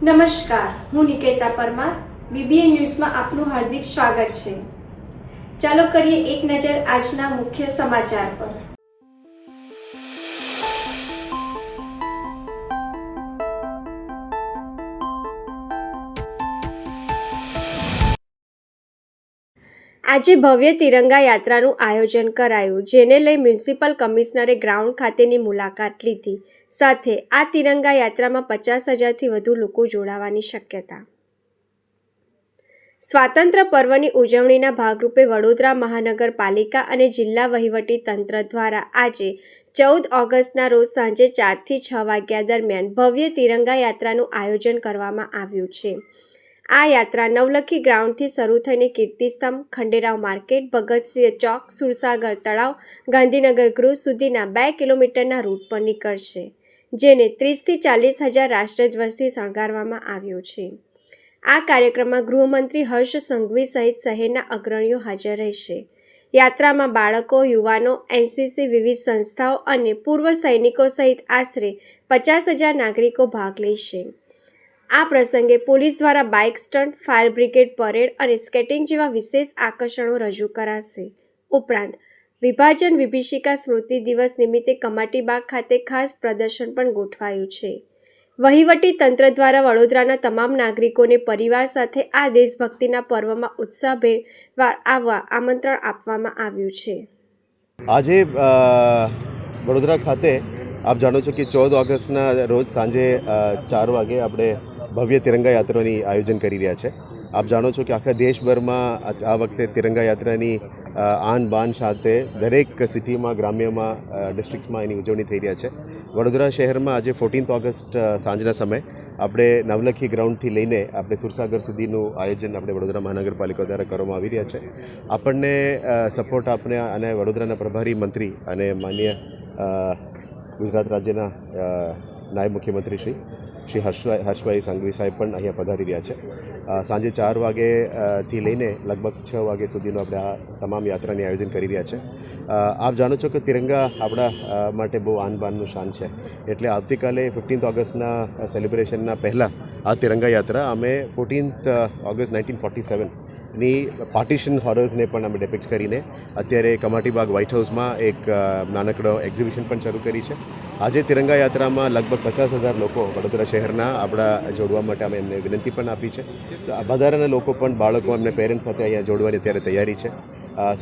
નમસ્કાર, હું નિકેતા પરમાર. બીબીએન ન્યૂઝમાં આપનું હાર્દિક સ્વાગત છે. ચાલો કરીએ એક નજર આજના મુખ્ય સમાચાર પર. આજે ભવ્ય તિરંગા યાત્રાનું આયોજન કરાયું, જેને લઈ મ્યુનિસિપલ કમિશનરે ગ્રાઉન્ડ ખાતેની મુલાકાત લીધી. સાથે આ તિરંગા યાત્રામાં 50,000થી વધુ લોકો જોડાવાની શક્યતા. સ્વાતંત્ર્ય પર્વની ઉજવણીના ભાગરૂપે વડોદરા મહાનગરપાલિકા અને જિલ્લા વહીવટી તંત્ર દ્વારા આજે 14 ઓગસ્ટના રોજ સાંજે 4થી 6 વાગ્યા દરમિયાન ભવ્ય તિરંગા યાત્રાનું આયોજન કરવામાં આવ્યું છે. આ યાત્રા નવલખી ગ્રાઉન્ડથી શરૂ થઈને કીર્તિસ્તંભ, ખંડેરાવ માર્કેટ, ભગતસિંહ ચોક, સુરસાગર તળાવ, ગાંધીનગર ગૃહ સુધીના 2 કિલોમીટરના રૂટ પર નીકળશે, જેને 30થી 40 હજાર રાષ્ટ્રધ્વજથી શણગારવામાં આવ્યો છે. આ કાર્યક્રમમાં ગૃહમંત્રી હર્ષ સંઘવી સહિત શહેરના અગ્રણીઓ હાજર રહેશે. યાત્રામાં બાળકો, યુવાનો, એનસીસી, વિવિધ સંસ્થાઓ અને પૂર્વ સૈનિકો સહિત આશરે 50,000 નાગરિકો ભાગ લેશે. આ પ્રસંગે પોલીસ દ્વારા bike stunt, fire brigade parade અને સ્કેટિંગ જેવા વિશેષ આકર્ષણો રજૂ કરાશે. ઉપરાંત વિભાજન વિભીષિકા સ્મૃતિ દિવસ નિમિત્તે કમાટીબાગ ખાતે ખાસ પ્રદર્શન પણ ગોઠવાયું છે. વહીવટી તંત્ર દ્વારા વડોદરાના તમામ નાગરિકોને પરિવાર સાથે આ દેશભક્તિના પર્વમાં ઉત્સાહભેર આવવા આમંત્રણ આપવામાં આવ્યું છે. આજે વડોદરા ખાતે આપ જાણો છો કે 14 ઓગસ્ટના રોજ સાંજે 4 વાગે આપણે ભવ્ય તિરંગા યાત્રાની આયોજન કરી રહ્યા છે. આપ જાણો છો કે આખા દેશભરમાં આ વખતે તિરંગા યાત્રાની આન બાન સાથે દરેક સિટીમાં, ગ્રામ્યમાં, ડિસ્ટ્રિક્ટ્સમાં એની ઉજવણી થઈ રહ્યા છે. વડોદરા શહેરમાં આજે 14 ઓગસ્ટ સાંજના સમયે આપણે નવલખી ગ્રાઉન્ડથી લઈને આપણે સુરસાગર સુધીનું આયોજન આપણે વડોદરા મહાનગરપાલિકા દ્વારા કરવામાં આવી રહ્યા છે. આપણને સપોર્ટ આપને અને વડોદરાના પ્રભારી મંત્રી અને માનનીય ગુજરાત રાજ્યના નાયબ મુખ્યમંત્રી શ્રી હર્ષભાઈ સંઘવી સાહેબ પણ અહીંયા પધારી રહ્યા છે. સાંજે 4 વાગ્યાથી લઈને લગભગ 6 વાગ્યા સુધીનું આપણે આ તમામ યાત્રાની આયોજન કરી રહ્યા છે. આપ જાણો છો કે તિરંગા આપણા માટે બહુ આન બાનનું શાન છે. એટલે આવતીકાલે 15 ઓગસ્ટના સેલિબ્રેશનના પહેલાં આ તિરંગા યાત્રા અમે 14 ઓગસ્ટ 1947 ની પાર્ટીશન હોરર્સને પણ અમે ડેપિક્ટ કરીને અત્યારે કમાટીબાગ વ્હાઇટ હાઉસમાં એક નાનકડો એક્ઝિબિશન પણ શરૂ કરી છે. આજે તિરંગા યાત્રામાં લગભગ 50,000 લોકો વડોદરા શહેરના આપણા જોડવા માટે અમે એમને વિનંતી પણ આપી છે. વધારાના લોકો પણ, બાળકો એમને પેરેન્ટ્સ સાથે અહીંયા જોડવાની અત્યારે તૈયારી છે.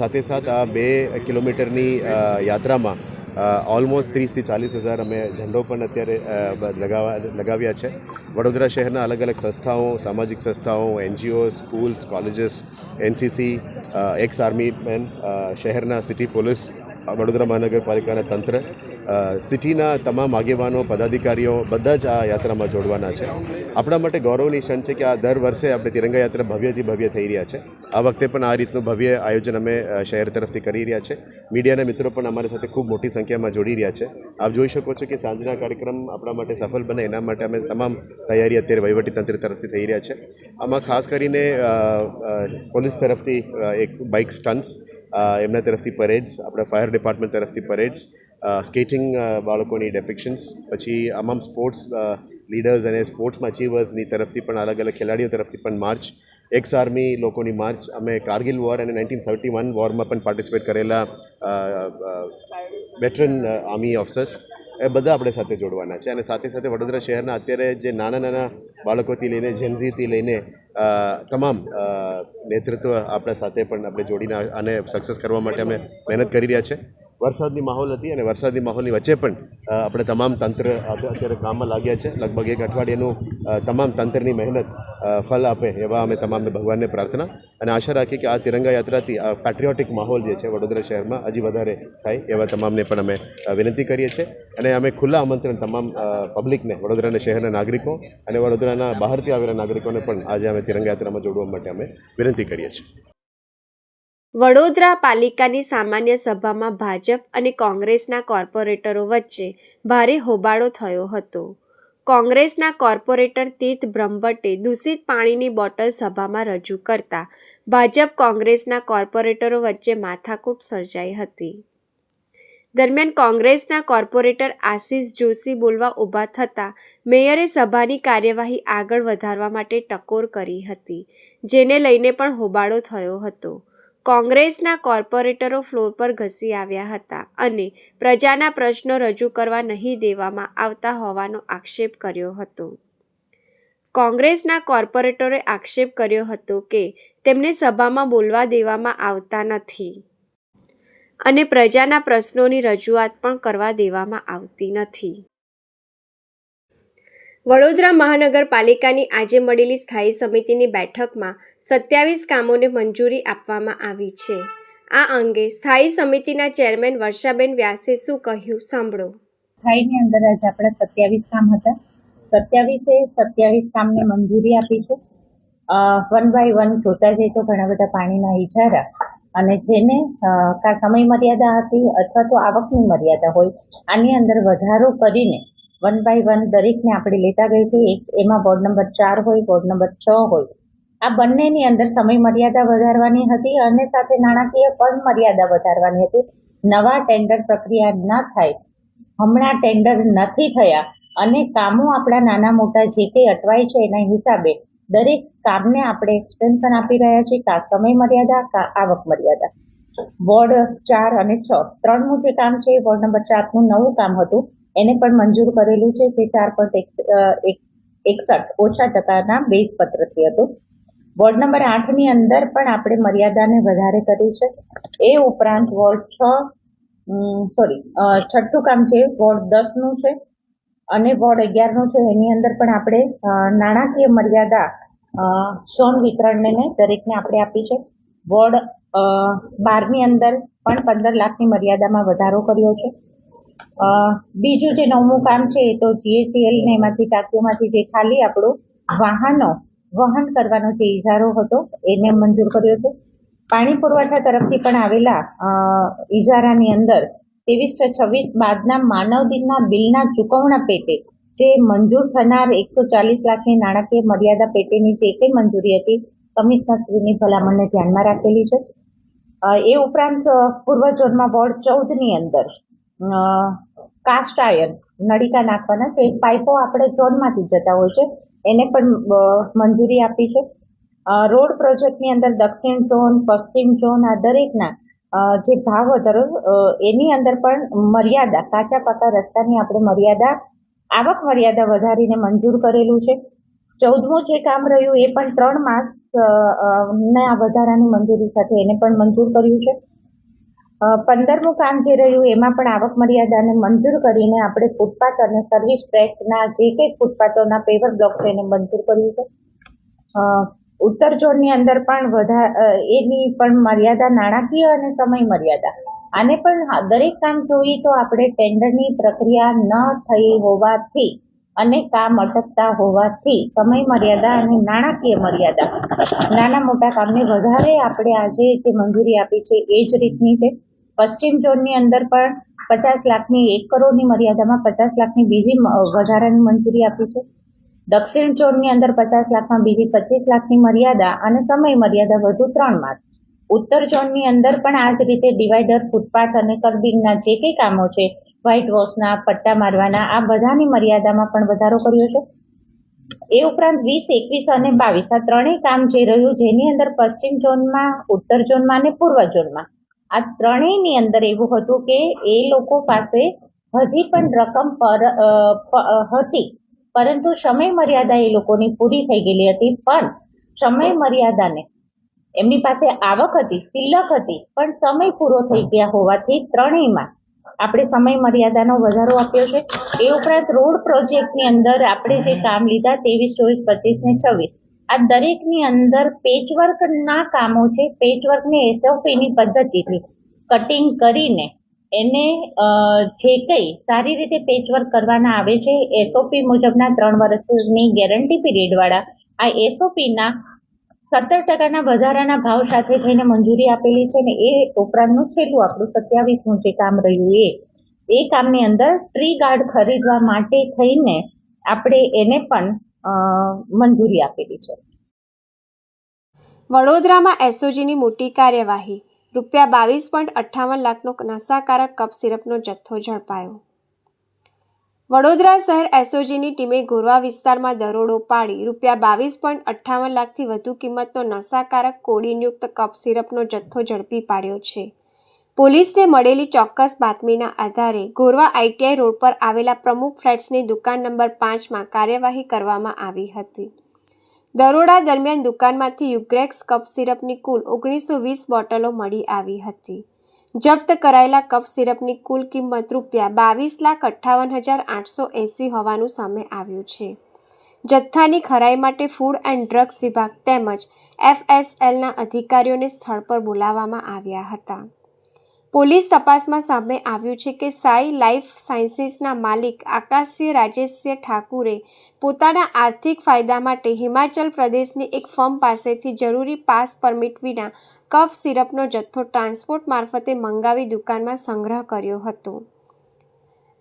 સાથે સાથ આ 2 કિલોમીટરની યાત્રામાં ઓલમોસ્ટ 30થી 40 હજાર અમે ઝંડો પણ અત્યારે લગાવ્યા છે. વડોદરા શહેરના અલગ અલગ સંસ્થાઓ, સામાજિક સંસ્થાઓ, NGO, schools, colleges, NCC, x army main, શહેરના સિટી પોલીસ, વડોદરા મહાનગરપાલિકાના તંત્ર, સિટીના તમામ આગેવાનો, પદાધિકારીઓ બધા જ આ યાત્રામાં જોડવાના છે. આપણા માટે ગૌરવની ક્ષણ છે કે આ દર વર્ષે આપણે તિરંગા યાત્રા ભવ્યથી ભવ્ય થઈ રહ્યા છે. આ વખતે પણ આ રીતનું ભવ્ય આયોજન અમે શહેર તરફથી કરી રહ્યા છે. મીડિયાના મિત્રો પણ અમારી સાથે ખૂબ મોટી સંખ્યામાં જોડી રહ્યા છે. આપ જોઈ શકો છો કે સાંજના કાર્યક્રમ આપણા માટે સફળ બને એના માટે અમે તમામ તૈયારી અત્યારે વહીવટીતંત્ર તરફથી થઈ રહ્યા છે. આમાં ખાસ કરીને પોલીસ તરફથી એક બાઇક સ્ટન્ટ્સ, એમના તરફથી પરેડ્સ, આપણા ફાયર ડિપાર્ટમેન્ટ તરફથી પરેડ્સ, સ્કેટિંગ બાળકોની ડેપિક્શન્સ, પછી તમામ સ્પોર્ટ્સ લીડર્સ અને સ્પોર્ટ્સમાં અચીવર્સની તરફથી પણ અલગ અલગ ખેલાડીઓ તરફથી પણ માર્ચ, એક્સ આર્મી લોકોની માર્ચ, અમે કારગિલ વોર અને 1971 વોરમાં પણ પાર્ટિસિપેટ કરેલા વેટરન આર્મી ઓફિસર્સ, એ બધા આપણે સાથે જોડવાના છે. અને સાથે સાથે વડોદરા શહેરના અત્યારે જે નાના નાના બાળકોથી લઈને જેનઝીથી લઈને તમામ નેતૃત્વ આપણા સાથે પણ આપણે જોડીને આને સક્સેસ કરવા માટે અમે મહેનત કરી રહ્યા છે. વરસાદની માહોલ હતી અને વરસાદની માહોલની વચ્ચે પણ આપણે તમામ તંત્ર અત્યારે કામમાં લાગ્યા છે. લગભગ 1 અઠવાડિયાનું તમામ તંત્રની મહેનત ફલ આપે એવા અમે તમામને ભગવાનને પ્રાર્થના અને આશા રાખીએ કે આ તિરંગા યાત્રાથી આ પેટ્રિયોટિક માહોલ જે છે વડોદરા શહેરમાં હજી વધારે થાય એવા તમામને પણ અમે વિનંતી કરીએ છીએ. અને અમે ખુલ્લા આમંત્રણ તમામ પબ્લિકને, વડોદરાના શહેરના નાગરિકો અને વડોદરાના બહારથી આવેલા નાગરિકોને પણ આજે અમે તિરંગા યાત્રામાં જોડવા માટે અમે વિનંતી કરીએ છીએ. વડોદરા પાલિકાની સામાન્ય સભામાં ભાજપ અને કોંગ્રેસના કોર્પોરેટરો વચ્ચે ભારે હોબાળો થયો હતો. કોંગ્રેસના કોર્પોરેટર તીર્થ બ્રહ્મભટ્ટે દૂષિત પાણીની બોટલ સભામાં રજૂ કરતા ભાજપ કોંગ્રેસના કોર્પોરેટરો વચ્ચે માથાકૂટ સર્જાઈ હતી. દરમિયાન કોંગ્રેસના કોર્પોરેટર આશિષ જોશી બોલવા ઊભા થતાં મેયરે સભાની કાર્યવાહી આગળ વધારવા માટે ટકોર કરી હતી, જેને લઈને પણ હોબાળો થયો હતો. કોંગ્રેસના કોર્પોરેટરો ફ્લોર પર ઘસી આવ્યા હતા અને પ્રજાના પ્રશ્નો રજૂ કરવા નહીં દેવામાં આવતા હોવાનો આક્ષેપ કર્યો હતો. કોંગ્રેસના કોર્પોરેટરોએ આક્ષેપ કર્યો હતો કે તેમને સભામાં બોલવા દેવામાં આવતા નથી અને પ્રજાના પ્રશ્નોની રજૂઆત પણ કરવા દેવામાં આવતી નથી. વડોદરા મહાનગરપાલિકાની આજે મળેલી સ્થાયી સમિતિની બેઠકમાં 27 કામોને મંજૂરી આપવામાં આવી છે. આ અંગે સ્થાયી સમિતિના ચેરમેન વર્ષાબેન વ્યાસે શું કહ્યું, સાંભળો. સ્થાયીની અંદર આજે આપણા 27 કામ હતા. 27 કામને મંજૂરી આપી છે. વન બાય વન જોતા જઈએ તો ઘણા બધા પાણીના ઇજારા અને જેને કા સમય મર્યાદા હતી અથવા તો આવકની મર્યાદા હોય, આની અંદર વધારો કરીને વન બાય વન દરેકને આપણે લેતા ગઈ છે. એમાં વોર્ડ નંબર 4 હોય, વોર્ડ નંબર 6 હોય, આ બંનેની અંદર સમય મર્યાદા વધારવાની હતી અને સાથે નાણાકીય પણ મર્યાદા વધારવાની હતી. નવા ટેન્ડર પ્રક્રિયા ન થાય, હમણાં ટેન્ડર નથી થયા અને કામો આપણા નાના મોટા જે કંઈ અટવાય છે એના હિસાબે દરેક કામને આપણે એક્સટેન્શન આપી રહ્યા છીએ, કા સમય મર્યાદા કા આવક મર્યાદા. વોર્ડ 4 અને 6 ત્રણનું જે કામ છે, વોર્ડ નંબર 4નું નવું કામ હતું, એને પણ મંજૂર કરેલું છે, જે 4.61 ઓછા ટકાના બેઝ પત્રથી હતું. વોર્ડ નંબર 8ની અંદર પણ આપણે મર્યાદાને વધારે કરી છે. એ ઉપરાંત વોર્ડ 6 કામ છે, વોર્ડ 10નું છે અને વોર્ડ 11નું છે. એની અંદર પણ આપણે નાણાકીય મર્યાદા સોન વિતરણને દરેકને આપણે આપી છે. વોર્ડ 12ની અંદર પણ 15 લાખની મર્યાદામાં વધારો કર્યો છે. બીજું જે નવમું કામ છે એ તો GACL ને એમાંથી ટાંકીઓમાંથી જે ખાલી આપણું વાહનો વહન કરવાનો જે ઇજારો હતો એને મંજૂર કર્યો છે. પાણી પુરવઠા તરફથી પણ આવેલા ઇજારાની અંદર 23/6/26 બાદના માનવ દિનના બિલના ચૂકવણા પેટે જે મંજૂર થનાર 140 લાખની નાણાકીય મર્યાદા પેટેની જે કંઈ મંજૂરી હતી, કમિશનરશ્રીની ભલામણને ધ્યાનમાં રાખેલી છે. એ ઉપરાંત પૂર્વ ઝોનમાં વોર્ડ 14ની અંદર કાસ્ટ આયર્ન નળિકા નાખવાના છે, પાઇપો આપણે ઝોનમાંથી જતા હોય છે, એને પણ મંજૂરી આપી છે. રોડ પ્રોજેક્ટની અંદર દક્ષિણ ઝોન, પશ્ચિમ ઝોન, આ દરેકના જે ભાવ વધારો એની અંદર પણ મર્યાદા, કાચા પાકા રસ્તાની આપણે મર્યાદા, આવક મર્યાદા વધારીને મંજૂર કરેલું છે. 14મું જે કામ રહ્યું એ પણ 3 માસ ના વધારાની મંજૂરી સાથે એને પણ મંજૂર કર્યું છે. 15મું કામ જે રહ્યું એમાં પણ આવક મર્યાદાને મંજૂર કરીને આપણે ફૂટપાથ અને સર્વિસ ટ્રેકના જે કંઈ ફૂટપાથોના પેવર બ્લોક છે એને મંજૂર કર્યું છે. ઉત્તર ઝોનની અંદર પણ એની પણ મર્યાદા નાણાકીય અને સમય મર્યાદા, આને પણ દરેક કામ જોઈએ તો આપણે ટેન્ડરની પ્રક્રિયા ન થઈ હોવાથી અને કામ અટકતા હોવાથી સમય મર્યાદા અને નાણાકીય મર્યાદા નાના મોટા કામને વધારે આપણે આજે જે મંજૂરી આપી છે એ જ રીતની છે. પશ્ચિમ ઝોનની અંદર પણ 50 લાખની 1 કરોડની મર્યાદામાં 50 લાખની બીજી વધારાની મંજૂરી આપી છે. દક્ષિણ ઝોનની અંદર 50 લાખમાં બીજી 25 લાખની મર્યાદા અને સમય મર્યાદા વધુ 3 માસ. ઉત્તર ઝોનની અંદર પણ આ જ રીતે ડિવાઈડર, ફૂટપાથ અને કર્બિંગના જે કંઈ કામો છે, વ્હાઇટ વોશના, પટ્ટા મારવાના, આ બધાની મર્યાદામાં પણ વધારો કર્યો છે. એ ઉપરાંત 20, 21 અને 22 આ ત્રણેય કામ જે રહ્યું, જેની અંદર પશ્ચિમ ઝોનમાં, ઉત્તર ઝોનમાં અને પૂર્વ ઝોનમાં આ ત્રણેયની અંદર એવું હતું કે એ લોકો પાસે હજી પણ રકમ હતી, પરંતુ સમય મર્યાદા એ લોકોની પૂરી થઈ ગયેલી હતી. પણ સમય મર્યાદાને એમની પાસે આવક હતી, સિલક હતી, પણ સમય પૂરો થઈ ગયા હોવાથી ત્રણેયમાં આપણે સમય મર્યાદાનો વધારો આપ્યો છે. એ ઉપરાંત રોડ પ્રોજેક્ટની અંદર આપણે જે કામ લીધા 23, 24, 25 ને 26 આ દરેકની અંદર પેચવર્કના કામો છે. પેચવર્કની SOPની પદ્ધતિથી કટિંગ કરીને એને જે કંઈ સારી રીતે પેચવર્ક કરવાના આવે છે, SOP મુજબના 3 વર્ષની ગેરંટી પીરિયડવાળા આ SOPના 17% વધારાના ભાવ સાથે થઈને મંજૂરી આપેલી છે. ને એ ઉપરાંતનું છેલ્લું આપણું 27મું જે કામ રહ્યું એ કામની અંદર ટ્રી ગાર્ડ ખરીદવા માટે થઈને આપણે એને પણ મંજૂરી આપેલી છે. વડોદરામાં SOGની મોટી કાર્યવાહી. ₹22.58 લાખનો નશાકારક કફ સિરપનો જથ્થો ઝડપાયો. વડોદરા શહેર એસઓજીની ટીમે ગોરવા વિસ્તારમાં દરોડો પાડી ₹22.58 લાખથી વધુ કિંમતનો નશાકારક કોડીનયુક્ત કફ સિરપનો જથ્થો ઝડપી પાડ્યો છે. પોલીસને મળેલી ચોક્કસ બાતમીના આધારે ગોરવા ITI રોડ પર આવેલા પ્રમુખ ફ્લેટ્સની દુકાન નંબર 5માં કાર્યવાહી કરવામાં આવી હતી. દરોડા દરમિયાન દુકાનમાંથી યુગ્રેક્સ કફ સિરપની કુલ 1920 બોટલો મળી આવી હતી. જપ્ત કરાયેલા કફ સિરપની કુલ કિંમત ₹22,58,880 હોવાનું સામે આવ્યું છે. જથ્થાની ખરાઈ માટે ફૂડ એન્ડ ડ્રગ્સ વિભાગ તેમજ FSLના અધિકારીઓને સ્થળ પર બોલાવવામાં આવ્યા હતા. પોલીસ તપાસમાં સામે આવ્યું છે કે સાઈ લાઈફ સાયન્સીસના માલિક આકાશસિંહ રાજેશસિંહ ઠાકુરે પોતાના આર્થિક ફાયદા માટે હિમાચલ પ્રદેશની એક ફર્મ પાસેથી જરૂરી પાસ પરમિટ વિના કફ સિરપનો જથ્થો ટ્રાન્સપોર્ટ મારફતે મંગાવી દુકાનમાં સંગ્રહ કર્યો હતો.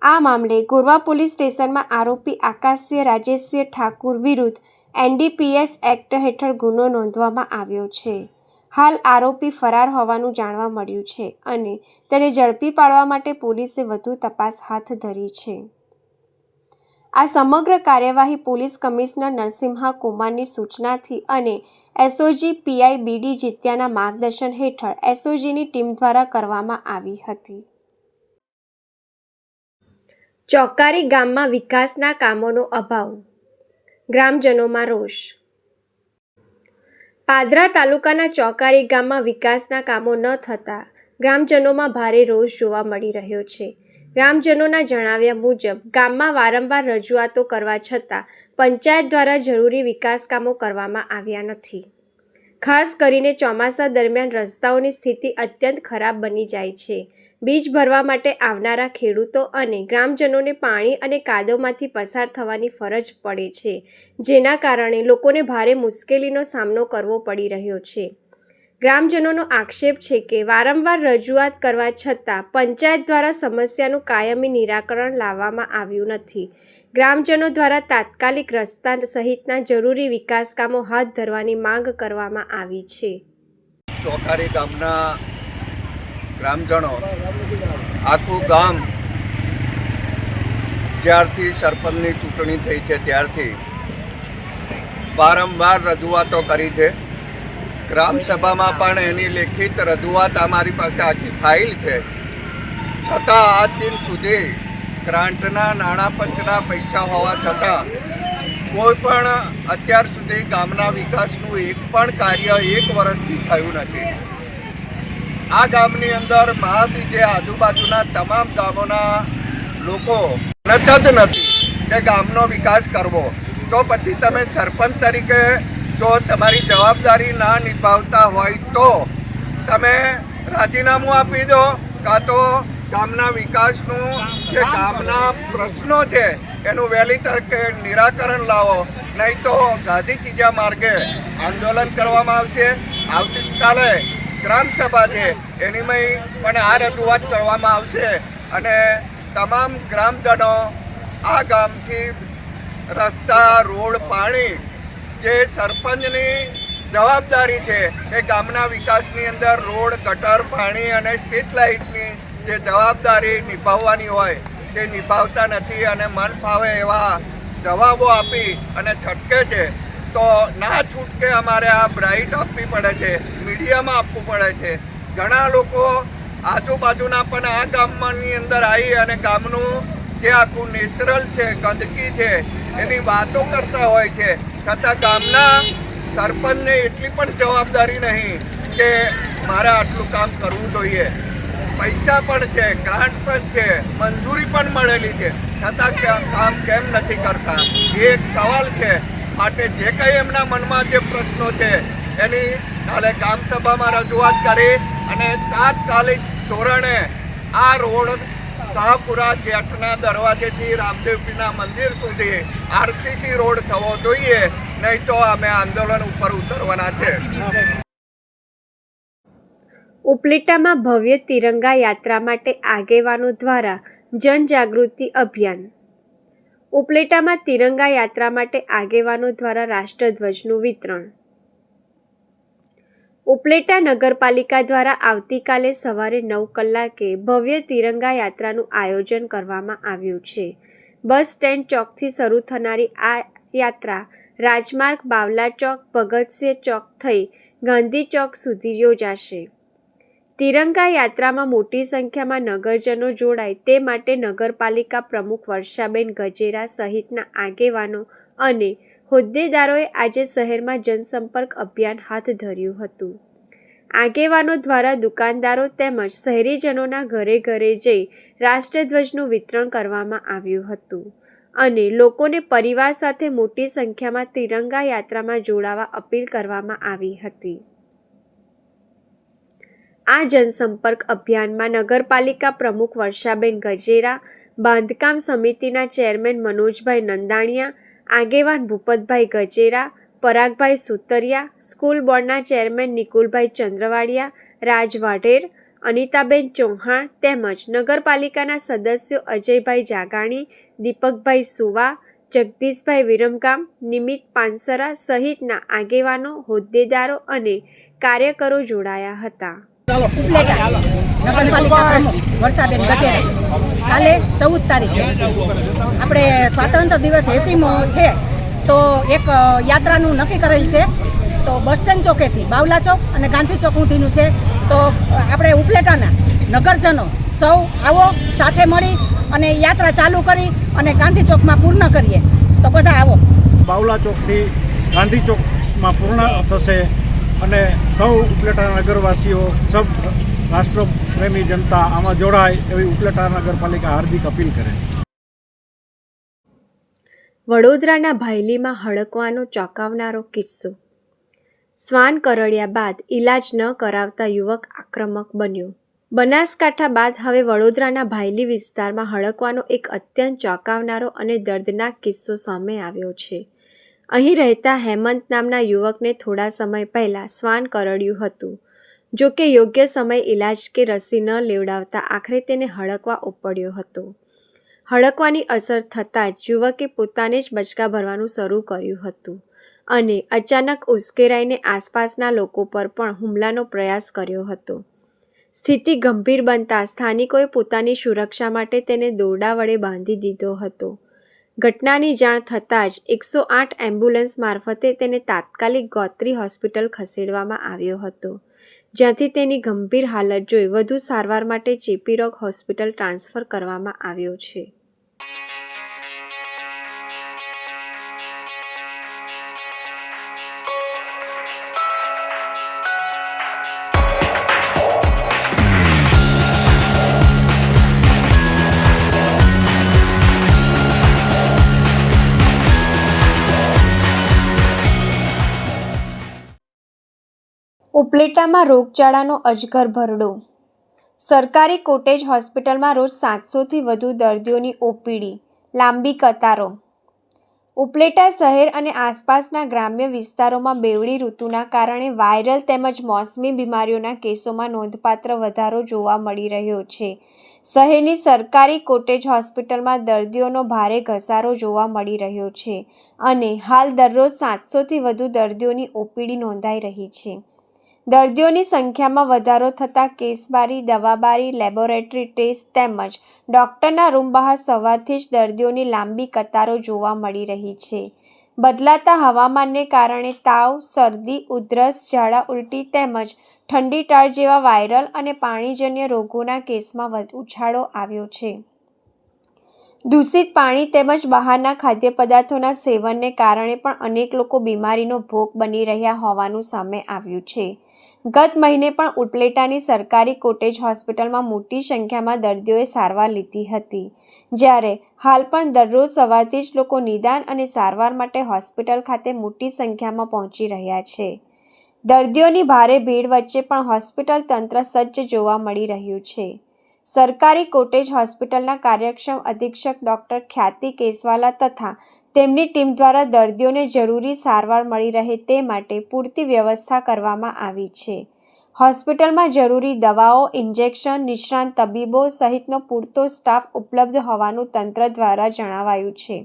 આ મામલે ગોરવા પોલીસ સ્ટેશનમાં આરોપી આકાશસિંહ રાજેશસિંહ ઠાકુર વિરુદ્ધ NDPS એક્ટ હેઠળ ગુનો નોંધવામાં આવ્યો છે. હાલ આરોપી ફરાર હોવાનું જાણવા મળ્યું છે અને તેને ઝડપી પાડવા માટે પોલીસે વધુ તપાસ હાથ ધરી છે. આ સમગ્ર કાર્યવાહી પોલીસ કમિશનર નરસિમ્હા કુમારની સૂચનાથી અને SOG PI BD જીત્યાના માર્ગદર્શન હેઠળ SOGની ટીમ દ્વારા કરવામાં આવી હતી. ચોકારી ગામમાં વિકાસના કામોનો અભાવ, ગ્રામજનોમાં રોષ. પાદરા તાલુકાના ચોકારી ગામમાં વિકાસના કામો ન થતાં ગ્રામજનોમાં ભારે રોષ જોવા મળી રહ્યો છે. ગ્રામજનોના જણાવ્યા મુજબ ગામમાં વારંવાર રજૂઆતો કરવા છતાં પંચાયત દ્વારા જરૂરી વિકાસ કામો કરવામાં આવ્યા નથી. ખાસ કરીને ચોમાસા દરમિયાન રસ્તાઓની સ્થિતિ અત્યંત ખરાબ બની જાય છે. બીજ ભરવા માટે આવનારા ખેડૂતો અને ગ્રામજનોને પાણી અને કાદવમાંથી પસાર થવાની ફરજ પડે છે, જેના કારણે લોકોને ભારે મુશ્કેલીનો સામનો કરવો પડી રહ્યો છે. ગ્રામજનોનો આક્ષેપ છે કે વારંવાર રજૂઆત કરવા છતાં પંચાયત દ્વારા સમસ્યાનું કાયમી નિરાકરણ લાવવામાં આવ્યું નથી. ગ્રામજનો દ્વારા તાત્કાલિક રસ્તા સહિતના જરૂરી વિકાસ કામો હાથ ધરવાની માંગ કરવામાં આવી છે. ચોકારી ગામના ગ્રામજનો આખું ગામ જ્યારથી સરપંચની ચૂંટણી થઈ છે ત્યારથી વારંવાર રજૂઆતો કરી છે. ગ્રામસભામાં પણ એની લેખિત રજૂઆત અમારી પાસે આખી ફાઇલ છે. છતાં આજ દિન સુધી ગ્રાન્ટના નાણાં પંચના પૈસા હોવા છતાં કોઈ પણ અત્યાર સુધી ગામના વિકાસનું એક પણ કાર્ય 1 વર્ષથી થયું નથી. આ ગામની અંદર મહાબીજે આજુબાજુના તમામ ગામોના લોકો મદદ જ નથી કે ગામનો વિકાસ કરવો. તો પછી તમે સરપંચ તરીકે જો તમારી જવાબદારી ના નિભાવતા હોય તો તમે રાજીનામું આપી દો, કાં તો ગામના વિકાસનું જે ગામના પ્રશ્નો છે એનું વહેલી તકે નિરાકરણ લાવો, નહીં તો ગાંધી ત્રીજા માર્ગે આંદોલન કરવામાં આવશે. આવતીકાલે ગ્રામસભા છે એનીમાં પણ આ રજૂઆત કરવામાં આવશે અને તમામ ગ્રામજનો આ ગામથી રસ્તા, રોડ, પાણી જે સરપંચની જવાબદારી છે એ ગામના વિકાસની અંદર રોડ, ગટર, પાણી અને સ્ટ્રીટ લાઇટની જે જવાબદારી નિભાવવાની હોય તે નિભાવતા નથી અને મન ફાવે એવા જવાબો આપી અને છટકે છે. તો ના છૂટકે અમારે આ બ્રાઇટ આપવી પડે છે, મીડિયામાં આપવું પડે છે. ઘણા લોકો આજુબાજુના પણ આ ગામની અંદર આવી અને ગામનું જે આખું નેચરલ છે, ગંદકી છે એની વાતો કરતા હોય છે, છતાં ગામના સરપંચને એટલી પણ જવાબદારી નહીં કે મારે આટલું કામ કરવું જોઈએ. પૈસા પણ છે, ગ્રાન્ટ પણ છે, મંજૂરી પણ મળેલી છે, છતાં કામ કેમ નથી કરતા એ એક સવાલ છે. માટે જે કંઈ એમના મનમાં જે પ્રશ્નો છે એની કાલે ગ્રામસભામાં રજૂઆત કરી અને તાત્કાલિક ધોરણે આ રોડ શાહપુરા ગેટના દરવાજેથી રામદેવપીરના મંદિર સુધી RCC રોડ થવો જોઈએ, નહીં તો અમે આંદોલન ઉપર ઉતરવાના છે. ઉપલેટામાં ભવ્ય તિરંગા યાત્રા માટે આગેવાનો દ્વારા જનજાગૃતિ અભિયાન. ઉપલેટામાં તિરંગા યાત્રા માટે આગેવાનો દ્વારા રાષ્ટ્રધ્વજનું વિતરણ. ઉપલેટા નગરપાલિકા દ્વારા આવતીકાલે સવારે 9 કલાકે ભવ્ય તિરંગા યાત્રાનું આયોજન કરવામાં આવ્યું છે. બસ સ્ટેન્ડ ચોકથી શરૂ થનારી આ યાત્રા રાજમાર્ગ, બાવલા ચોક, ભગતસિંહ ચોક થઈ ગાંધી ચોક સુધી યોજાશે. તિરંગા યાત્રામાં મોટી સંખ્યામાં નગરજનો જોડાય તે માટે નગરપાલિકા પ્રમુખ વર્ષાબેન ગજેરા સહિતના આગેવાનો અને હોદ્દેદારોએ આજે શહેરમાં જનસંપર્ક અભિયાન હાથ ધર્યું હતું. આગેવાનો દ્વારા દુકાનદારો તેમજ શહેરીજનોના ઘરે ઘરે જઈ રાષ્ટ્રધ્વજનું વિતરણ કરવામાં આવ્યું હતું અને લોકોને પરિવાર સાથે મોટી સંખ્યામાં તિરંગા યાત્રામાં જોડાવા અપીલ કરવામાં આવી હતી. આ જનસંપર્ક અભિયાનમાં નગરપાલિકા પ્રમુખ વર્ષાબેન ગજેરા, બાંધકામ સમિતિના ચેરમેન મનોજભાઈ નંદાણીયા, આગેવાન ભૂપતભાઈ ગજેરા, પરાગભાઈ સુતરિયા, સ્કૂલ બોર્ડના ચેરમેન નિકુલભાઈ ચંદ્રવાડિયા, રાજ વાઢેર, અનિતાબેન ચૌહાણ તેમજ નગરપાલિકાના સદસ્યો અજયભાઈ જાગાણી, દીપકભાઈ સુવા, જગદીશભાઈ વિરમગામ, નિમિત પાનસરા સહિતના આગેવાનો, હોદ્દેદારો અને કાર્યકરો જોડાયા હતા. ઉપલેટા નગરપાલિકા પ્રમુખ વર્ષાબેન ગજેરા કાલે 14 તારીખે આપણે સ્વાતંત્ર્ય દિવસ 80મો છે તો એક યાત્રાનું નક્કી કરેલ છે. તો બસ સ્ટેન્ડ ચોકેથી બાવલા ચોક અને ગાંધી ચોક સુધીનું છે. તો આપણે ઉપલેટાના નગરજનો સૌ આવો, સાથે મળી અને યાત્રા ચાલુ કરી અને ગાંધી ચોકમાં પૂર્ણ કરીએ. તો બધા આવો. બાવલા ચોકથી ગાંધી ચોકમાં પૂર્ણ થશે અને સૌ ઉપલેટા નગરવાસીઓ, સબ રાષ્ટ્રપ્રેમી જનતા આમાં જોડાય એવી ઉપલેટા નગરપાલિકા હાર્દિક અપીલ કરે. વડોદરાના ભાયલીમાં હડકવાનો ચોંકાવનારો કિસ્સો. શ્વાન કરડ્યા બાદ ઈલાજ ન કરાવતા યુવક આક્રમક બન્યો. બનાસકાંઠા બાદ હવે વડોદરાના ભાયલી વિસ્તારમાં હડકવાનો એક અત્યંત ચોંકાવનારો અને દર્દનાક કિસ્સો સામે આવ્યો છે. અહીં રહેતા હેમંત નામના યુવકને થોડા સમય પહેલાં શ્વાન કરડ્યું હતું. જો કે યોગ્ય સમય ઈલાજ કે રસી ન લેવડાવતા આખરે તેને હડકવા ઉપડ્યો હતો. હડકવાની અસર થતાં જ યુવકે પોતાને જ બચકા ભરવાનું શરૂ કર્યું હતું અને અચાનક ઉશ્કેરાઈને આસપાસના લોકો પર પણ હુમલાનો પ્રયાસ કર્યો હતો. સ્થિતિ ગંભીર બનતા સ્થાનિકોએ પોતાની સુરક્ષા માટે તેને દોરડા વડે બાંધી દીધો હતો. ઘટનાની જાણ થતાં જ 108 એમ્બ્યુલન્સ મારફતે તેને તાત્કાલિક ગોત્રી હોસ્પિટલ ખસેડવામાં આવ્યો હતો, જ્યાંથી તેની ગંભીર હાલત જોઈ વધુ સારવાર માટે ચેપી રોગ હોસ્પિટલ ટ્રાન્સફર કરવામાં આવ્યો છે. ઉપલેટામાં રોગચાળાનો અજગર ભરડો. સરકારી કોટેજ હોસ્પિટલમાં રોજ 700થી વધુ દર્દીઓની ઓપીડી, લાંબી કતારો. ઉપલેટા શહેર અને આસપાસના ગ્રામ્ય વિસ્તારોમાં બેવડી ઋતુના કારણે વાયરલ તેમજ મોસમી બીમારીઓના કેસોમાં નોંધપાત્ર વધારો જોવા મળી રહ્યો છે. શહેરની સરકારી કોટેજ હોસ્પિટલમાં દર્દીઓનો ભારે ઘસારો જોવા મળી રહ્યો છે અને હાલ દરરોજ 700થી વધુ દર્દીઓની ઓપીડી નોંધાઈ રહી છે. દર્દીઓની સંખ્યામાં વધારો થતાં કેસબારી, દવાબારી, લેબોરેટરી ટેસ્ટ તેમજ ડૉક્ટરના રૂમ બહાર સવારથી જ દર્દીઓની લાંબી કતારો જોવા મળી રહી છે. બદલાતા હવામાનને કારણે તાવ, શરદી, ઉધરસ, ઝાડા ઉલટી તેમજ ઠંડી ટાળ જેવા વાયરલ અને પાણીજન્ય રોગોના કેસમાં ઉછાળો આવ્યો છે. દૂષિત પાણી તેમજ બહારના ખાદ્ય પદાર્થોના સેવનને કારણે પણ અનેક લોકો બીમારીનો ભોગ બની રહ્યા હોવાનું સામે આવ્યું છે. ગત મહિને પણ ઉપલેટાની સરકારી કોટેજ હોસ્પિટલમાં મોટી સંખ્યામાં દર્દીઓએ સારવાર લીધી હતી, જ્યારે હાલ પણ દરરોજ સવારથી જ લોકો નિદાન અને સારવાર માટે હોસ્પિટલ ખાતે મોટી સંખ્યામાં પહોંચી રહ્યા છે. દર્દીઓની ભારે ભીડ વચ્ચે પણ હોસ્પિટલ તંત્ર સજ્જ જોવા મળી રહ્યું છે. સરકારી કોટેજ હોસ્પિટલના કાર્યક્ષમ અધિક્ષક ડૉક્ટર ખ્યાતિ કેસવાલા તથા તેમની ટીમ દ્વારા દર્દીઓને જરૂરી સારવાર મળી રહે તે માટે પૂરતી વ્યવસ્થા કરવામાં આવી છે. હોસ્પિટલમાં જરૂરી દવાઓ, ઇન્જેક્શન, નિષ્ણાંત તબીબો સહિતનો પૂરતો સ્ટાફ ઉપલબ્ધ હોવાનું તંત્ર દ્વારા જણાવાયું છે.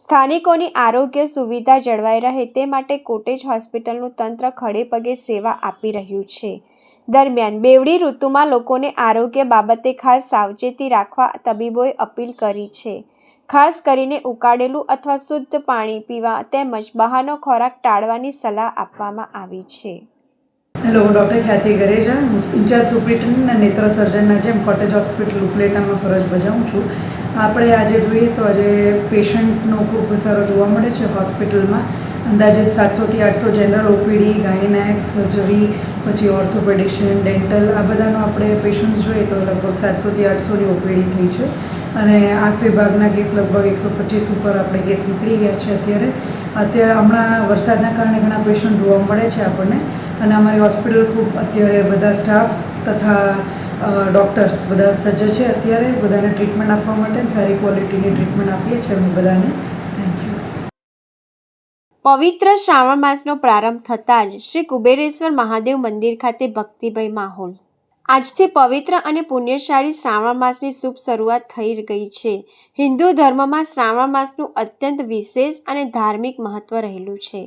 સ્થાનિકોની આરોગ્ય સુવિધા જળવાઈ રહે તે માટે કોટેજ હોસ્પિટલનું તંત્ર ખડેપગે સેવા આપી રહ્યું છે. દરમિયાન બેવડી ઋતુમાં લોકોને આરોગ્ય બાબતે ખાસ સાવચેતી રાખવા તબીબોએ અપીલ કરી છે. ખાસ કરીને ઉકાળેલું અથવા શુદ્ધ પાણી પીવા તેમજ બહારનો ખોરાક ટાળવાની સલાહ આપવામાં આવી છે. હેલો, હું ડૉક્ટર ખ્યાતિ ગરેજા, હું ઇન્ચાર્જ સુપ્રિન્ટેન્ડન્ટ અને નેત્ર સર્જનના જેમ કોટેજ હોસ્પિટલ ઉપલેટામાં ફરજ બજાવું છું. આપણે આજે જોઈએ તો આજે પેશન્ટનો ખૂબ ઘસારો જોવા મળે છે હોસ્પિટલમાં. અંદાજિત 700થી 800 જનરલ ઓપીડી, ગાયનેક, સર્જરી, પછી ઓર્થોપેડિશિયન, ડેન્ટલ, આ બધાનો આપણે પેશન્ટ્સ જોઈએ તો લગભગ 700થી 800ની ઓપીડી થઈ છે. અને આંખ વિભાગના કેસ લગભગ 125 ઉપર આપણે કેસ નીકળી ગયા છે. અત્યારે હમણાં વરસાદના કારણે ઘણા પેશન્ટ જોવા મળે છે આપણને. અને અમારી હોસ્પિટલ ખૂબ અત્યારે બધા સ્ટાફ તથા ડૉક્ટર્સ બધા સજ્જ છે. અત્યારે બધાને ટ્રીટમેન્ટ આપવા માટે સારી ક્વોલિટીની ટ્રીટમેન્ટ આપીએ છીએ અમે બધાને. Thank you. પવિત્ર શ્રાવણ માસનો પ્રારંભ થતાં જ શ્રી કુબેરેશ્વર મહાદેવ મંદિર ખાતે ભક્તિમય માહોલ. આજથી પવિત્ર અને પુણ્યશાળી શ્રાવણ માસની શુભ શરૂઆત થઈ ગઈ છે. હિન્દુ ધર્મમાં શ્રાવણ માસનું અત્યંત વિશેષ અને ધાર્મિક મહત્વ રહેલું છે,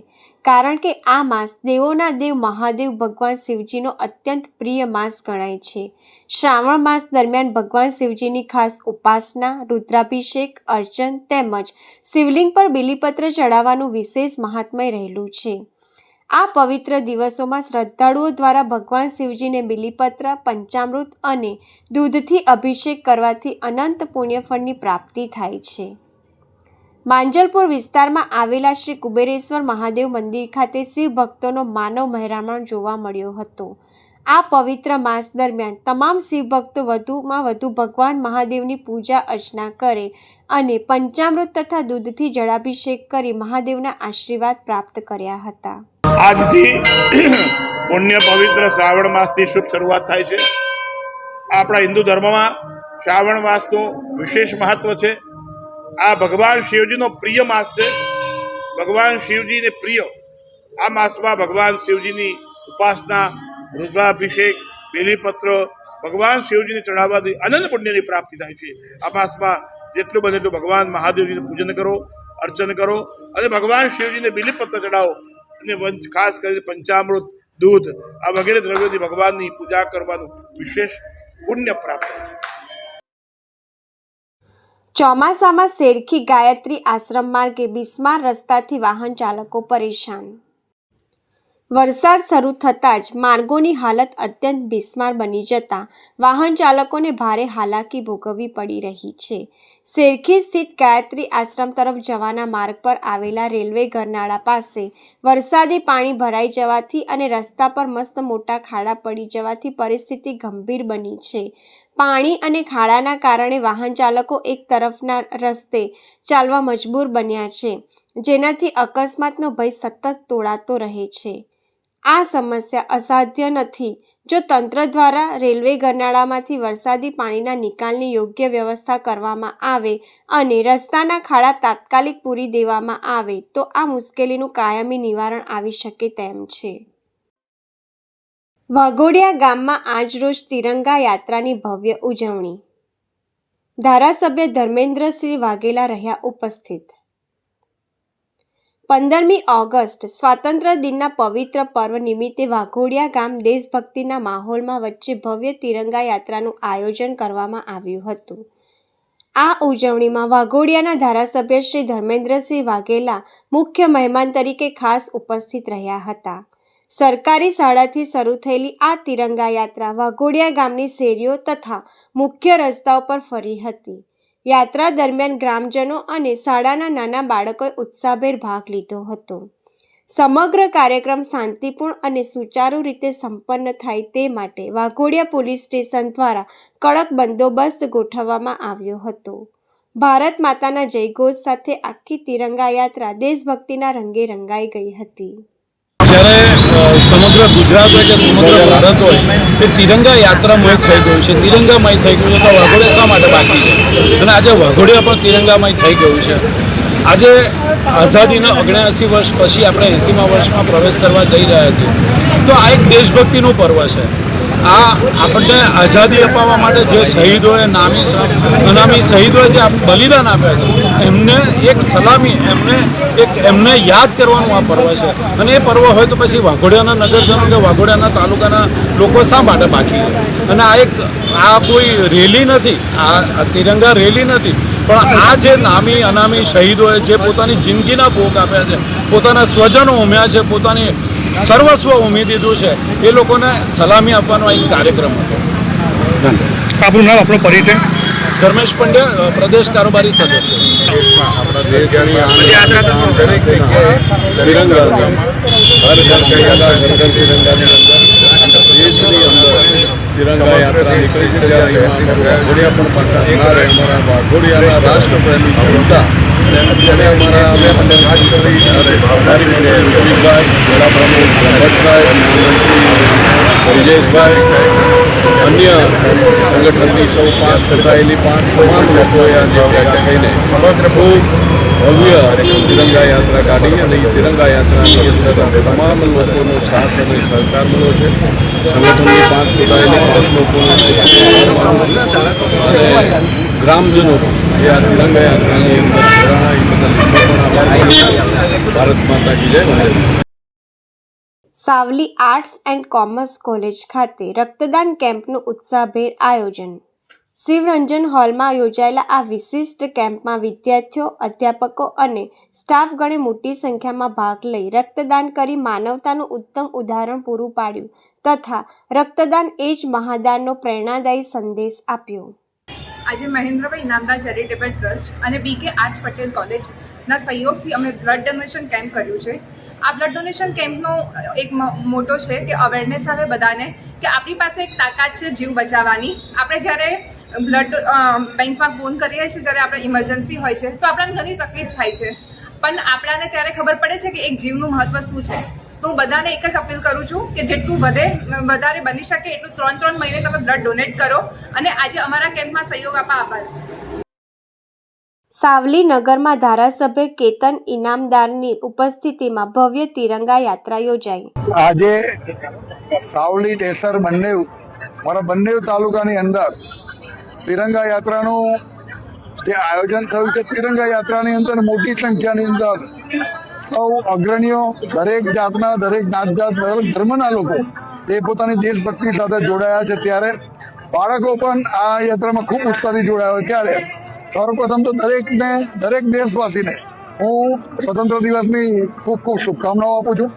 કારણ કે આ માસ દેવોના દેવ મહાદેવ ભગવાન શિવજીનો અત્યંત પ્રિય માસ ગણાય છે. શ્રાવણ માસ દરમિયાન ભગવાન શિવજીની ખાસ ઉપાસના, રુદ્રાભિષેક, અર્ચન તેમજ શિવલિંગ પર બીલીપત્ર ચડાવવાનું વિશેષ મહાત્મય રહેલું છે. આ પવિત્ર દિવસોમાં શ્રદ્ધાળુઓ દ્વારા ભગવાન શિવજીને બીલીપત્ર, પંચામૃત અને દૂધથી અભિષેક કરવાથી અનંત પુણ્યફળની પ્રાપ્તિ થાય છે. માંજલપુર વિસ્તારમાં આવેલા શ્રી કુબેરેશ્વર મહાદેવ મંદિર ખાતે શિવ ભક્તોનો માનવ મહેરામણ જોવા મળ્યો હતો. આ પવિત્ર માસ દરમિયાન તમામ શિવ ભક્તો વધુમાં વધુ ભગવાન મહાદેવની પૂજા અર્ચના કરે અને પંચામૃત તથા દૂધથી જળાભિષેક કરી મહાદેવના આશીર્વાદ પ્રાપ્ત કર્યા હતા. આજથી પુણ્ય પવિત્ર શ્રાવણ માસથી શુભ શરૂઆત થાય છે. આપણા હિન્દુ ધર્મમાં શ્રાવણ માસનું વિશેષ મહત્વ છે. આ ભગવાન શિવજીનો પ્રિય માસ છે. ભગવાન શિવજીને પ્રિય આ માસમાં ભગવાન શિવજીની ઉપાસના, રુદ્રાભિષેક, બેલીપત્ર ભગવાન શિવજીને ચડાવવાથી અનંત પુણ્યની પ્રાપ્તિ થાય છે. આ માસમાં જેટલું બને એટલું ભગવાન મહાદેવજીનું પૂજન કરો, અર્ચન કરો અને ભગવાન શિવજીને બીલીપત્ર ચડાવો અને ખાસ કરીને પંચામૃત, દૂધ આ વગેરે દ્રવ્યોથી ભગવાનની પૂજા કરવાનું વિશેષ પુણ્ય પ્રાપ્ત થાય છે. ચોમાસામાં શેરખી ગાયત્રી આશ્રમ માર્ગે બિસ્માર રસ્તાથી વાહન ચાલકો પરેશાન. વરસાદ શરૂ થતાં જ માર્ગોની હાલત અત્યંત બિસ્માર બની જતા વાહન ચાલકોને ભારે હાલાકી ભોગવવી પડી રહી છે. શેરખી સ્થિત ગાયત્રી આશ્રમ તરફ જવાના માર્ગ પર આવેલા રેલવે ગરનાળા પાસે વરસાદી પાણી ભરાઈ જવાથી અને રસ્તા પર મસ્ત મોટા ખાડા પડી જવાથી પરિસ્થિતિ ગંભીર બની છે. પાણી અને ખાડાના કારણે વાહન ચાલકો એક તરફના રસ્તે ચાલવા મજબૂર બન્યા છે, જેનાથી અકસ્માતનો ભય સતત તોળાતો રહે છે. આ સમસ્યા અસાધ્ય નથી જો તંત્ર દ્વારા રેલવે ગરનાળામાંથી વરસાદી પાણીના નિકાલની યોગ્ય વ્યવસ્થા કરવામાં આવે અને રસ્તાના ખાડા તાત્કાલિક પૂરી દેવામાં આવે તો આ મુશ્કેલીનું કાયમી નિવારણ આવી શકે તેમ છે. વાઘોડિયા ગામમાં આજરોજ તિરંગા યાત્રાની ભવ્ય ઉજવણી. ધારાસભ્ય ધર્મેન્દ્રસિંહ વાઘેલા રહ્યા ઉપસ્થિત. 15મી ઓગસ્ટ સ્વાતંત્ર્ય દિનના પવિત્ર પર્વ નિમિત્તે વાઘોડિયા ગામ દેશભક્તિના માહોલમાં વચ્ચે ભવ્ય તિરંગા યાત્રાનું આયોજન કરવામાં આવ્યું હતું. આ ઉજવણીમાં વાઘોડિયાના ધારાસભ્ય શ્રી ધર્મેન્દ્રસિંહ વાઘેલા મુખ્ય મહેમાન તરીકે ખાસ ઉપસ્થિત રહ્યા હતા. સરકારી શાળાથી શરૂ થયેલી આ તિરંગા યાત્રા વાઘોડિયા ગામની શેરીઓ તથા મુખ્ય રસ્તાઓ પર ફરી હતી. યાત્રા દરમિયાન ગ્રામજનો અને શાળાના નાના બાળકોએ ઉત્સાહભેર ભાગ લીધો હતો. સમગ્ર કાર્યક્રમ શાંતિપૂર્ણ અને સુચારુ રીતે સંપન્ન થાય તે માટે વાઘોડિયા પોલીસ સ્ટેશન દ્વારા કડક બંદોબસ્ત ગોઠવવામાં આવ્યો હતો. ભારત માતાના જયઘોષ સાથે આખી તિરંગા યાત્રા દેશભક્તિના રંગે રંગાઈ ગઈ હતી. જ્યારે સમગ્ર ગુજરાત હોય કે સમગ્ર ભારત હોય એ તિરંગા યાત્રામય થઈ ગયું છે, તિરંગામય થઈ ગયું છે, તો વાઘોડિયા શા માટે બાકી છે? અને આજે વાઘોડિયા પણ તિરંગામય થઈ ગયું છે. આજે આઝાદીના 79 વર્ષ પછી આપણે 80મા વર્ષમાં પ્રવેશ કરવા જઈ રહ્યા છીએ, તો આ એક દેશભક્તિનું પર્વ છે. આ આપણને આઝાદી અપાવવા માટે જે શહીદોએ અનામી શહીદોએ જે બલિદાન આપ્યા છે એમને એક સલામી એમને યાદ કરવાનું આ પર્વ છે. અને એ પર્વ હોય તો પછી વાઘોડિયાના નગરજનો કે વાઘોડિયાના તાલુકાના લોકો શા માટે બાકી છે? અને આ કોઈ રેલી નથી, આ તિરંગા રેલી નથી, પણ આ જે નામી અનામી શહીદોએ જે પોતાની જિંદગીના ભોગ આપ્યા છે, પોતાના સ્વજનો ઉમ્યા છે, પોતાની સર્વસ્વ ઉમી દીધું છે, એ લોકોને સલામી આપવાનો એક કાર્યક્રમ હતો. આપણું નામ, આપણો પરિચય? ધર્મેશ પંડ્યા, પ્રદેશ કારોબારી સદસ્ય. આપણા દેશની દરેક જગ્યાએ તિરંગા, હર ઘર તિરંગા, ઘર તિરંગાની અંદર દેશની અંદર તિરંગા યાત્રા નીકળી છે. ત્યારે વાઘોડિયા પણ પાછા ના રહે. અમારા વાઘોડિયાના રાષ્ટ્રપ્રેમી જનતા અને અમારા રાષ્ટ્રપ્રેમી રવિભાઈ, વડાપ્રમુખ ભરતભાઈ, મંત્રી બ્રિજેશભાઈ, અન્ય સંગઠનની સૌ ચૂંટાયેલી તમામ લોકોએ આજે ભેગા થઈને ખૂબ ભવ્ય તિરંગા યાત્રા કાઢી અને એ તિરંગા યાત્રાની અંદર તમામ લોકોનો સાથ અને સહકાર મળ્યો છે. સંગઠનની ચૂંટાયેલી લોકોનો અને ગ્રામજનો એ આ તિરંગા યાત્રાની અંદર જોડાણા, એ બધા પણ આભાર માનું. ભારત માતા કી જય. Savli arts and commerce college ખાતે રક્તદાન કેમ્પનું ઉત્સાહભેર આયોજન. શિવરંજન હોલમાં યોજાયેલા આ વિશિષ્ટ કેમ્પમાં વિદ્યાર્થીઓ, અધ્યાપકો અને સ્ટાફગણે મોટી સંખ્યામાં ભાગ લઈ રક્તદાન કરી માનવતાનું ઉત્તમ ઉદાહરણ પૂરું પાડ્યું તથા રક્તદાન એ જ મહાદાનનો પ્રેરણાદાયી સંદેશ આપ્યો. આજે મહેન્દ્રભાઈ ઇનામદાર ચેરિટેબલ ટ્રસ્ટ અને બીકે આર્ટ્સ પટેલ કોલેજના સહયોગથી અમે બ્લડ ડોનેશન કેમ્પ કર્યું છે. આ બ્લડ ડોનેશન કેમ્પનો એક મોટો છે કે અવેરનેસ આવે બધાને કે આપણી પાસે એક તાકાત છે જીવ બચાવવાની. આપણે જ્યારે બ્લડ બેંકમાં ફોન કરીએ છીએ ત્યારે આપણે ઇમરજન્સી હોય છે તો આપણને ઘણી તકલીફ થાય છે, પણ આપણાને ત્યારે ખબર પડે છે કે એક જીવનું મહત્ત્વ શું છે. તો હું બધાને એક જ અપીલ કરું છું કે જેટલું વધારે બની શકે એટલું 3 મહિને તમે બ્લડ ડોનેટ કરો અને આજે અમારા કેમ્પમાં સહયોગ આપવા આભાર. સાવલી નગરમાં ધારાસભ્ય કેતન ઇનામદારની ઉપસ્થિતિમાં ભવ્ય તિરંગા યાત્રા યોજાઈ. આજે સાવલી ટેસર બંને તાલુકાની અંદર તિરંગા યાત્રાનું જે આયોજન થયું છે, તિરંગા યાત્રાની અંદર મોટી સંખ્યાની અંદર સૌ અગ્રણીઓ, દરેક જાતના, દરેક નાત-જાત, દરેક ધર્મના લોકો એ પોતાની દેશભક્તિ સાથે જોડાયા છે. ત્યારે બાળકો પણ આ યાત્રામાં ખૂબ ઉત્સાહથી જોડાયા હોય. ત્યારે સર્વપ્રથમ તો દરેક દેશવાસીને હું સ્વતંત્ર દિવસની ખૂબ ખૂબ શુભકામનાઓ આપું છું.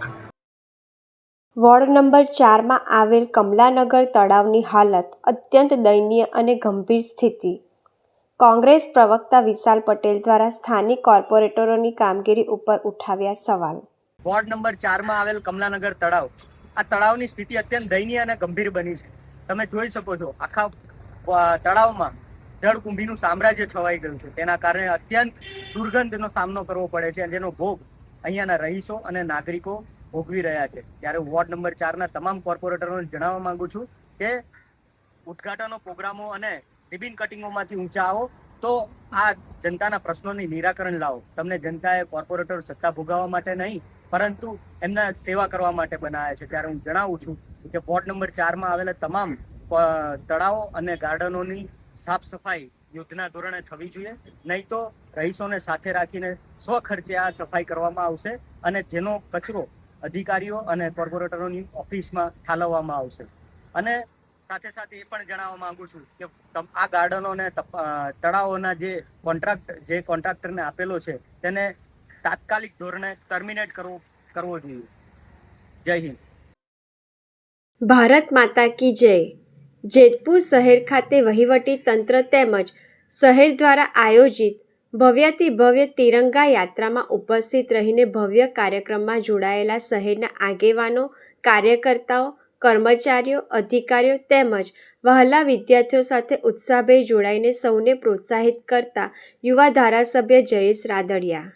વોર્ડ નંબર 4માં આવેલ કમલાનગર તળાવની હાલત અત્યંત દયનીય અને ગંભીર સ્થિતિ. કોંગ્રેસ પ્રવક્તા વિશાલ પટેલ દ્વારા સ્થાનિક કોર્પોરેટરોની કામગીરી ઉપર ઉઠાવ્યા સવાલ. વોર્ડ નંબર 4માં આવેલ કમલાનગર તળાવ, આ તળાવની સ્થિતિ અત્યંત દયનીય અને ગંભીર બની છે. તમે જોઈ શકો છો આખા તળાવમાં જળકુંભીનું સામ્રાજ્ય છવાઈ ગયું છે. તેના કારણે અત્યંત દુર્ગંધનો સામનો કરવો પડે છે અને જેનો ભોગ અહીંયાના રહીશો અને નાગરિકો ભોગવી રહ્યા છે. ત્યારે વોર્ડ નંબર 4ના તમામ કોર્પોરેટરોને જણાવવા માંગુ છું કે ઉદ્ઘાટનો, પ્રોગ્રામો અને રિબિન કટિંગોમાંથી ઊંચા આવો તો આ જનતાના પ્રશ્નોની નિરાકરણ લાવો. તમને જનતાએ કોર્પોરેટર સત્તા ભોગવવા માટે નહીં પરંતુ એમના સેવા કરવા માટે બનાવ્યા છે. ત્યારે હું જણાવું છું કે વોર્ડ નંબર 4માં આવેલા તમામ તળાવો અને ગાર્ડનોની સાફ સફાઈ યુદ્ધના ધોરણે થવી જોઈએ, નહીં તો રહીશોને સાથે રાખીને સ્વખર્ચે આ સફાઈ કરવામાં આવશે અને જેનો કચરો અધિકારીઓ અને કોર્પોરેટરોની ઓફિસમાં ઠાલવવામાં આવશે. અને સાથે સાથે એ પણ જણાવવા માંગુ છું કે આ ગાર્ડનો અને તળાવોના જે કોન્ટ્રાક્ટરને આપેલો છે તેને તાત્કાલિક ધોરણે ટર્મિનેટ કરવો જોઈએ. જય હિન્દ. ભારત માતા કી જય. જેતપુર શહેર ખાતે વહીવટી તંત્ર તેમજ શહેર દ્વારા આયોજિત ભવ્યાતિ ભવ્ય તિરંગા યાત્રામાં ઉપસ્થિત રહીને ભવ્ય કાર્યક્રમમાં જોડાયેલા શહેરના આગેવાનો, કાર્યકર્તાઓ, કર્મચારીઓ, અધિકારીઓ તેમજ વહાલા વિદ્યાર્થીઓ સાથે ઉત્સાહભેર જોડાઈને સૌને પ્રોત્સાહિત કરતા યુવા ધારાસભ્ય જયેશ રાદડિયા.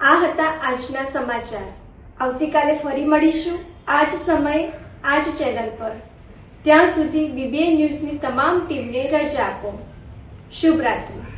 આ હતા આજના સમાચાર. આવતીકાલે ફરી મળીશું આ જ સમયે આ જ ચેનલ પર. ત્યાં સુધી BBN ન્યૂઝની તમામ ટીમને રજા આપો. શુભ રાત્રિ.